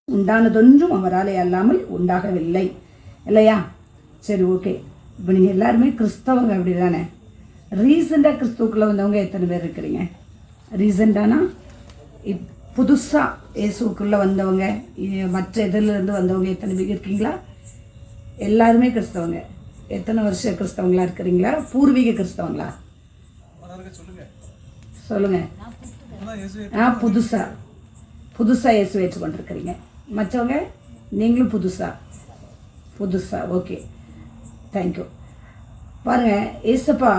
உண்டானதொன்றும் அவராலே அல்லாமல் உண்டாகவில்லை இல்லையா? சரி, ஓகே. இப்போ நீங்கள் எல்லாருமே கிறிஸ்தவங்க அப்படி தானே? ரீசெண்டாக கிறிஸ்துவுக்குள்ளே வந்தவங்க எத்தனை பேர் இருக்கிறீங்க? ரீசெண்டானா புதுசாக இயேசுக்குள்ளே வந்தவங்க, மற்ற இதிலிருந்து வந்தவங்க எத்தனை பேர் இருக்கீங்களா? எல்லாருமே கிறிஸ்தவங்க. எத்தனை வருஷம் கிறிஸ்தவங்களா இருக்கிறீங்களா? பூர்வீக கிறிஸ்தவங்களா? சொல்லுங்கள். புதுசாக இயேசு ஏற்றுக்கொண்டிருக்கிறீங்க. மற்றவங்க நீங்களும் புதுசா ஓகே, தேங்க்யூ. பாருங்கள், ஏசப்பா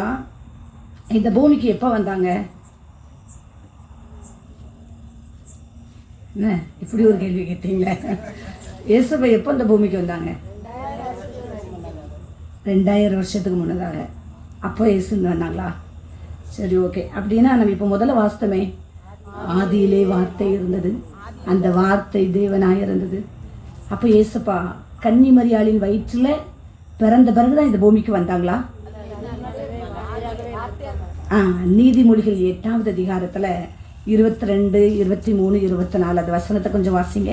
இந்த பூமிக்கு எப்போ வந்தாங்க? என்ன இப்படி ஒரு கேள்வி கேட்டீங்களே? ஏசப்பா எப்போ இந்த பூமிக்கு வந்தாங்க? 2000 வருஷத்துக்கு முன்னதாக. அப்போ இயேசுன்னு வந்தாங்களா? சரி, ஓகே. அப்படின்னா நம்ம இப்போ முதல்ல வாஸ்தமே, ஆதியிலே வார்த்தை இருந்தது, அந்த வார்த்தை தேவனாக இருந்தது. அப்போ ஏசப்பா கன்னி மரியாளின் வயிற்றில் பிறந்த பிறகுதான் இந்த பூமிக்கு வந்தாங்களா? நீதிமொழிகள் 8வது அதிகாரத்தில் 22, 23, 24 அந்த வசனத்தை கொஞ்சம் வாசிங்க.